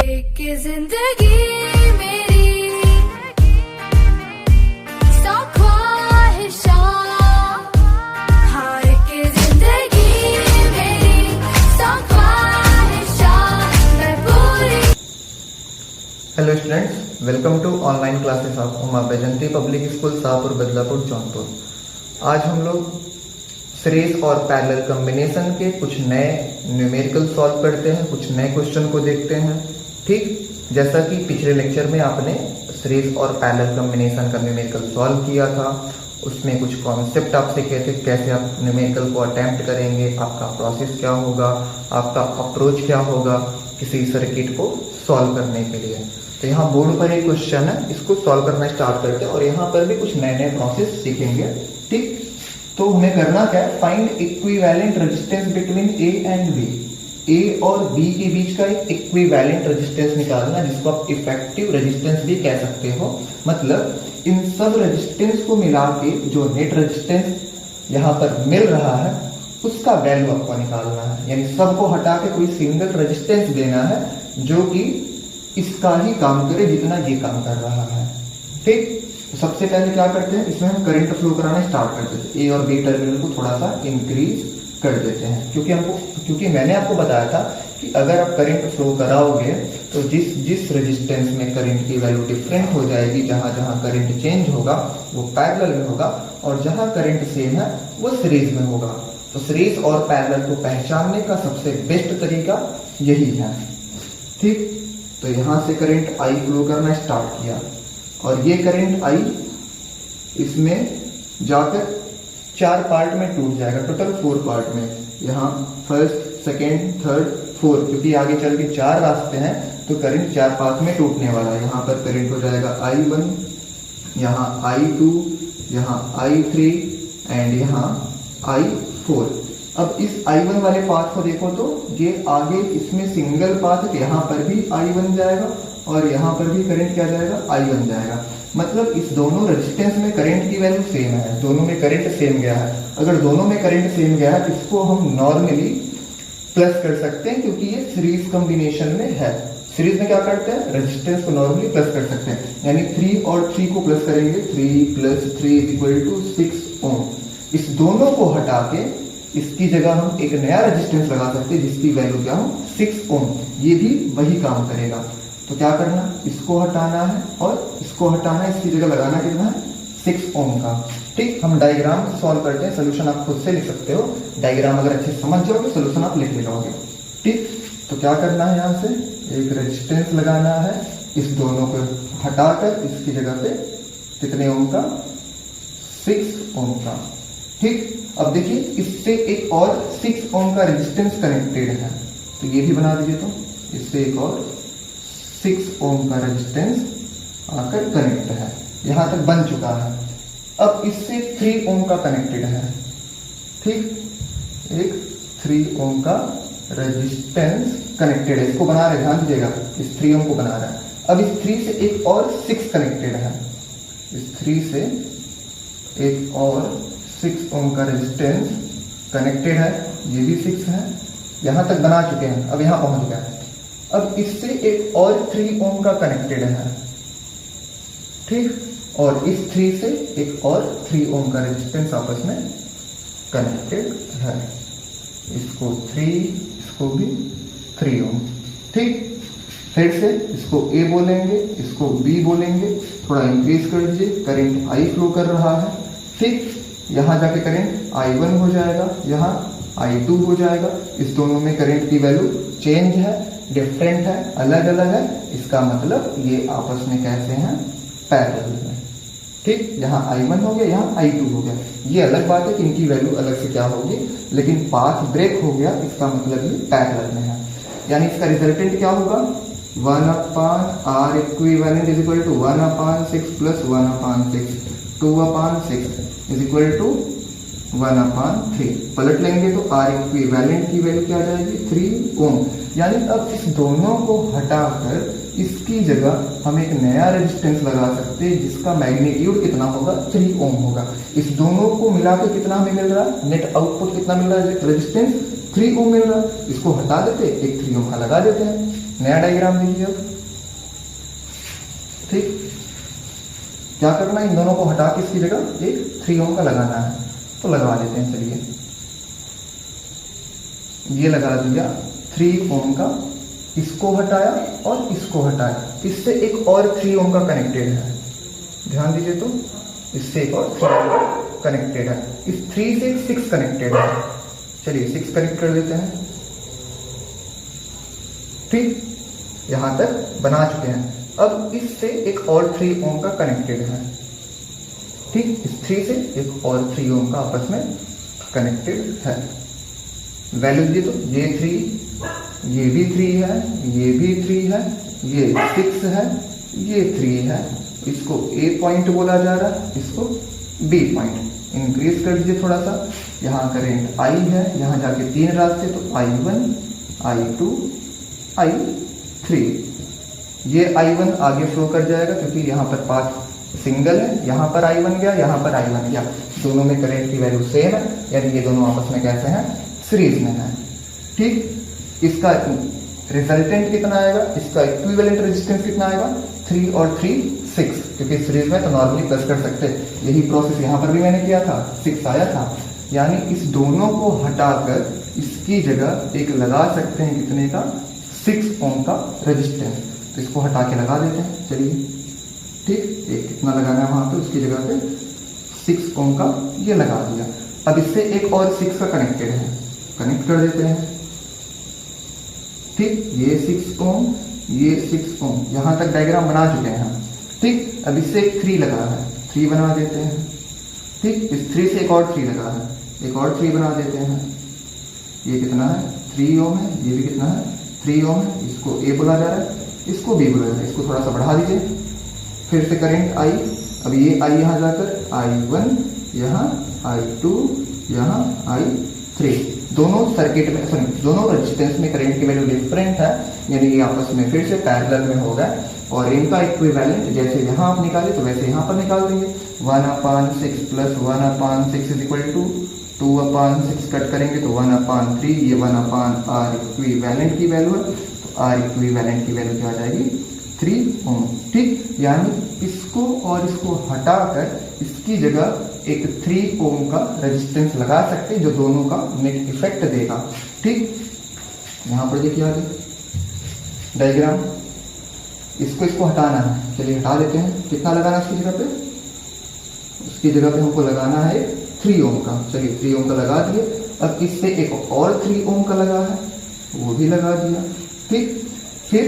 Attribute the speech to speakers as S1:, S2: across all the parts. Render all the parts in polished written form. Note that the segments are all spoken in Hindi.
S1: कि जिंदगी मेरी सौ ख्वाहिशां, हाय कि जिंदगी मेरी सौ ख्वाहिशां मैं पूरी।
S2: Hello students, welcome to online classes of बाइजांती पब्लिक स्कूल शाहपुर बदलापुर जौनपुर। आज हम लोग सीरीज और पैरेलल कॉम्बिनेशन के कुछ नए न्यूमेरिकल सॉल्व करते हैं, कुछ नए क्वेश्चन को देखते हैं। ठीक जैसा कि पिछले लेक्चर में आपने सीरीज और पैरेलल कॉम्बिनेशन का न्यूमेरिकल सॉल्व किया था, उसमें कुछ कॉन्सेप्ट आपसे कहते कैसे आप न्यूमेरिकल को अटेम्प्ट करेंगे, आपका प्रोसेस क्या होगा, आपका अप्रोच क्या होगा किसी सर्किट को सॉल्व करने के लिए। तो यहाँ बोर्ड पर एक क्वेश्चन है, इसको सॉल्व करना स्टार्ट करते हैं और यहाँ पर भी कुछ नए नए प्रोसेस सीखेंगे। ठीक, तो हमें करना क्या है, find equivalent resistance between A and B. A और बी के बीच का एक इक्विवेलेंट रेजिस्टेंस निकालना, जिसको आप इफेक्टिव रेजिस्टेंस भी कह सकते हो। मतलब इन सब रेजिस्टेंस को मिला के जो नेट रेजिस्टेंस यहाँ पर मिल रहा है उसका वैल्यू आपको निकालना है। यानी सबको हटा के कोई सिंगल रेजिस्टेंस देना है जो कि इसका ही काम करे जितना ये काम कर रहा है। ठीक, तो सबसे पहले क्या करते हैं, इसमें हम करंट फ्लो कराना स्टार्ट कर देते हैं। ए और बी टर्मिनल को थोड़ा सा इंक्रीज कर देते हैं, क्योंकि मैंने आपको बताया था कि अगर आप करंट फ्लो कराओगे तो जिस रेजिस्टेंस में करंट की वैल्यू डिफरेंट हो जाएगी, जहां जहां करंट चेंज होगा वो पैरेलल में होगा और जहां करंट सेम है वो सीरीज में होगा। तो सीरीज और पैरेलल को पहचानने का सबसे बेस्ट तरीका यही है। ठीक, तो यहां से करंट आई फ्लो करना स्टार्ट किया और ये करंट आई इसमें जाकर 4 पार्ट में टूट जाएगा, टोटल 4 पार्ट में। यहाँ फर्स्ट, सेकेंड, थर्ड, फोर्थ, क्योंकि आगे चल के 4 रास्ते हैं तो करंट 4 पार्ट में टूटने वाला है। यहाँ पर करंट हो जाएगा I1, यहाँ I2, यहाँ I3 एंड यहाँ I4। अब इस I1 वाले पाथ को देखो तो ये आगे इसमें सिंगल पाथ है, यहाँ पर भी I1 जाएगा और यहाँ पर भी करंट क्या जाएगा, I1 जाएगा। मतलब इस दोनों रेजिस्टेंस में करंट की वैल्यू सेम है, दोनों में करंट सेम गया है। अगर दोनों में करंट सेम गया है इसको हम नॉर्मली प्लस कर सकते हैं, क्योंकि ये सीरीज कॉम्बिनेशन में है। सीरीज में क्या करते हैं, रेजिस्टेंस को नॉर्मली प्लस कर सकते हैं। यानी 3 और 3 को प्लस करेंगे, 3 + 3 = 6 ओम। इस दोनों को हटा के इसकी जगह हम एक नया रेजिस्टेंस लगा सकते हैं जिसकी वैल्यू क्या हो, 6 ओम। ये भी वही काम करेगा। तो क्या करना, इसको हटाना है और इसको हटाना है, इसकी जगह लगाना कितना है, 6 ओम का। ठीक, हम डायग्राम सॉल्व करते हैं, सोल्यूशन आप खुद से लिख सकते हो। डायग्राम अगर अच्छे समझ जाओगे सोल्यूशन आप लिख लोगे। ठीक, तो क्या करना है, यहाँ से एक रेजिस्टेंस लगाना है, इस दोनों को हटाकर इसकी जगह पे कितने ओम का, 6 ओम का। ठीक, अब देखिए इससे एक और 6 ओम का रेजिस्टेंस कनेक्टेड है, तो ये भी बना दीजिए। तो इससे एक और 6 ओम का रेजिस्टेंस आकर कनेक्ट है, यहां तक बन चुका है। अब इससे 3 ओम का कनेक्टेड है। ठीक, एक 3 ओम का रेजिस्टेंस कनेक्टेड है, इसको बना रहे, ध्यान दीजिएगा, इस 3 ओम को बना रहा है। अब इस 3 से एक और 6 कनेक्टेड है, इस 3 से एक और 6 ओम का रेजिस्टेंस कनेक्टेड है, ये भी 6 है, यहां तक बना चुके हैं। अब यहां पहुंच गया। अब इससे एक और 3 ओम का कनेक्टेड है। ठीक, और इस 3 से एक और 3 ओम का रेजिस्टेंस आपस में कनेक्टेड है। इसको 3, इसको भी 3 ओम। ठीक, फिर से इसको A बोलेंगे, इसको B बोलेंगे, थोड़ा इंक्रीज कर दीजिए, करंट I फ्लो कर रहा है। ठीक, यहां जाके करंट I1 हो जाएगा, यहाँ I2 हो जाएगा। इस दोनों में करंट की वैल्यू चेंज है, डिफरेंट है, अलग अलग है। इसका मतलब ये आपस में कैसे हैं, पैरेलल में। ठीक, यहाँ I1 हो गया, यहाँ I2 हो गया। ये अलग बात है कि इनकी वैल्यू अलग से क्या होगी, लेकिन पाथ ब्रेक हो गया, इसका मतलब ये पैरेलल में है। यानी इसका रिजल्टेंट क्या होगा, 1/R इक्विवेलेंट = 1/6 + 1/6, 2/6 = 1/3। पलट लेंगे तो R इक्विवेलेंट की वैल्यू क्या आ जाएगी, 3 ओम। यानी अब इस दोनों को हटाकर इसकी जगह हम एक नया रेजिस्टेंस लगा सकते हैं जिसका मैग्नीट्यूड कितना होगा, 3 ओम होगा। इस दोनों को मिलाकर कितना हमें मिल रहा है, नेट आउटपुट कितना मिल रहा है, रेजिस्टेंस 3 ओम मिल रहा है। इसको हटा देते, एक 3 ओम का लगा देते हैं। नया डायग्राम देखिए अब। ठीक, क्या करना है, इन दोनों को हटा के इसकी जगह एक 3 ओम का लगाना है, तो लगा देते हैं। चलिए ये लगा दिया 3 ओम का, इसको हटाया और इसको हटाया, इससे एक और 3 ओम का कनेक्टेड है। ध्यान दीजिए, तो इससे एक और 3 ओम का कनेक्टेड है, इस 3 से 6 कनेक्टेड है। चलिए 6 कनेक्ट कर देते हैं। ठीक, यहां तक बना चुके हैं। अब इससे एक और 3 ओम का कनेक्टेड है। ठीक, इस 3 से एक और 3 ओम का आपस में कनेक्टेड है। वैल्यू दीजिए, तो ये 3, ये भी 3 है, ये भी 3 है, ये 6 है, ये 3 है। इसको A पॉइंट बोला जा रहा है, इसको B पॉइंट। इंक्रीज कर दीजिए थोड़ा सा। यहाँ करेंट I है, यहाँ जाके 3 रास्ते, तो I1, I2, I3। ये I1 आगे फ्लो कर जाएगा क्योंकि यहाँ पर पाथ सिंगल है, यहाँ पर I1 गया, यहाँ पर I1 गया, दोनों में करंट की वैल्यू सेम है, यानी ये दोनों आपस में कैसे हैं, सीरीज में है। ठीक, इसका रिजल्टेंट कितना आएगा, इसका इक्विवेलेंट रेजिस्टेंस कितना आएगा, 3 और 3 6, क्योंकि सीरीज में तो नॉर्मली प्लस कर सकते हैं। यही प्रोसेस यहाँ पर भी मैंने किया था, 6 आया था। यानी इस दोनों को हटाकर इसकी जगह एक लगा सकते हैं, कितने का, 6 ओम का रेजिस्टेंस। तो इसको हटा के लगा देते हैं। चलिए ठीक, एक कितना लगाना है वहां पे, उसकी जगह पे 6 ओम का ये लगा दिया। अब इससे एक और 6 का कनेक्टेड है, कनेक्ट कर देते हैं। ठीक, ये 6 ओम, ये 6 ओम, यहां तक डायग्राम बना चुके हैं हम। ठीक, अब इससे एक 3 लगा है, 3 बना देते हैं। ठीक, इस 3 से एक और 3 लगा है, एक और 3 बना देते हैं। ये कितना है, 3 ओम है, ये भी कितना है, 3 ओम है। इसको A बोला जा रहा है, इसको B बोला जा रहा है। इसको थोड़ा सा बढ़ा दीजिए, फिर से करेंट I। अब ये I यहाँ जाकर I1, यहाँ I2, यहाँ I3। दोनों सर्किट में, सॉरी, दोनों रेजिस्टेंस में करंट की वैल्यू डिफरेंट है, यानी ये आपस में फिर से पैरेलल में होगा। और इनका इक्विवेलेंट जैसे यहाँ आप निकाले तो वैसे यहाँ पर निकाल देंगे। 1/6 plus 1/6 is equal to 2/6, cut करेंगे तो 1/3। ये 1/R इक्विवेलेंट की वैल्यू है, तो R इक्विवेलेंट की वैल्यू क्या आ जाएगी, 3 ओम। ठीक, यानी इसको और इसको हटाकर इसकी जगह एक 3 ओम का रेजिस्टेंस लगा सकते हैं, जो दोनों का नेट इफेक्ट देगा। ठीक, यहां पर देखिए आगे डायग्राम, इसको हटाना है। चलिए हटा देते हैं। कितना लगाना है उसकी जगह पे, उसकी जगह पे हमको लगाना है 3 ओम का। चलिए 3 ओम का लगा दिए। अब इससे एक और 3 ओम का लगा है, वो भी लगा दिया। ठीक, फिर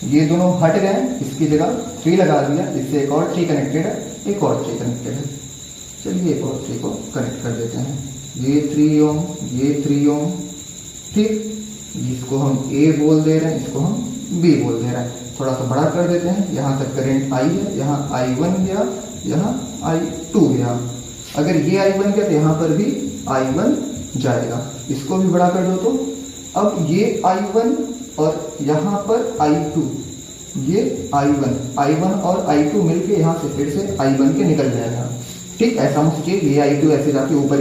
S2: ये दोनों हट गए, इसकी जगह 3 लगा दिया, इससे एक और 3 कनेक्टेड है, एक और 3 कनेक्टेड है। चलिए एक और 3 को कनेक्ट कर देते हैं। ये 3 ओम, ये 3 ओम। ठीक, इसको हम A बोल दे रहे हैं, इसको हम B बोल दे रहे हैं। थोड़ा सा बड़ा कर देते हैं। यहाँ तक करंट I है, यहाँ I1 गया, यहाँ I2 गया। अगर ये I1 गया तो यहाँ पर भी I1 जाएगा। इसको भी बड़ा कर दो तो अब ये I1 और यहाँ पर I2, ये I1 और I2 मिलके यहाँ से फिर से I1 के निकल जाएगा। ठीक, ऐसा हम सोचिए, ये I2 ऐसे जाके ऊपर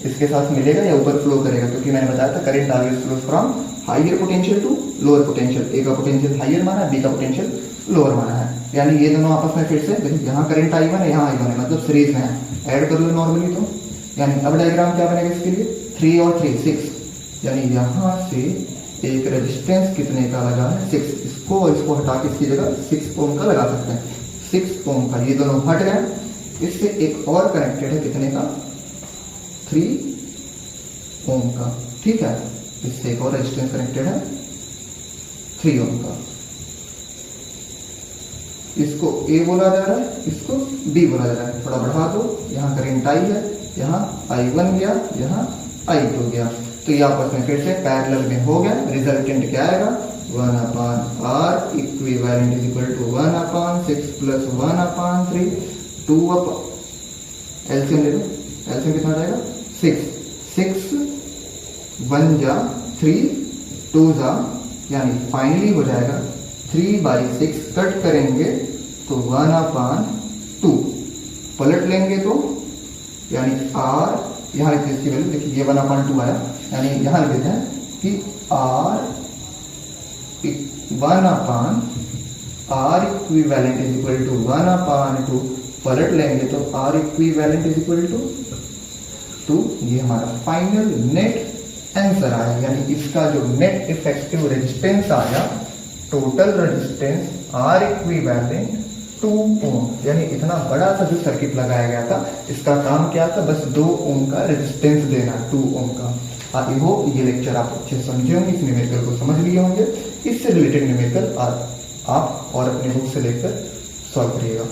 S2: इसके साथ मिलेगा या ऊपर फ्लो करेगा, क्योंकि मैंने बताया था current always flows from higher potential to lower potential. A का पोटेंशियल हायर माना है, बी का पोटेंशियल लोअर माना है। यानी ये दोनों आपस में फिर से देखिए, यहाँ करंट I1 है, यहाँ I1 है, मतलब सीरीज में है। ऐड कर लो नॉर्मली तो, यानी अब डायग्राम क्या बनेगा इसके लिए, 3 और 3 6। यानी यहाँ से एक रेजिस्टेंस कितने का लगा है, 6। इसको और इसको हटा के इसकी जगह 6 ओम का लगा सकते हैं। 6 ओम का, ये दोनों हट गए। इससे एक और कनेक्टेड है, कितने का, 3 ओम का। ठीक है, इससे एक और रेजिस्टेंस कनेक्टेड है 3 ओम का। इसको A बोला जा रहा है, इसको B बोला जा रहा है। थोड़ा बढ़ा दो, यहाँ करंट I है, यहाँ I1 गया, यहाँ I2 गया, तो ये आपस में फिर से पैरेलल में हो गया। रिजल्टेंट क्या आएगा, 1/R equivalent is equal to 1/6 plus 1/3 2 LCM ले लो, एलसीएम कितना आ जाएगा, 6 1 जा 3 2 जा, यानी फाइनली हो जाएगा 3/6। कट करेंगे तो 1/2, पलट लेंगे तो यानी R, यहाँ लिखते हैं इसकी वैल्यू, देखिए ये 1/2 आया, यानी यहाँ लिख देते हैं कि R 1 upon R equivalent is equal to 1 upon 2, पलट लेंगे तो R equivalent is equal to 2। ये हमारा फाइनल नेट आंसर आया, यानी इसका जो नेट इफेक्टिव रेजिस्टेंस आया, टोटल रेजिस्टेंस R इक्विवेलेंट 2 ओम, यानी इतना बड़ा सा जो सर्किट लगाया गया था, इसका काम क्या था, बस 2 ओम का रेजिस्टेंस देना, 2 ओम का। आई होप ये लेक्चर आप अच्छे समझे होंगे, इस न्यूमेरिकल को समझ लिए होंगे। इससे रिलेटेड न्यूमेरिकल आप और अपने बुक से लेकर सॉल्व करिएगा।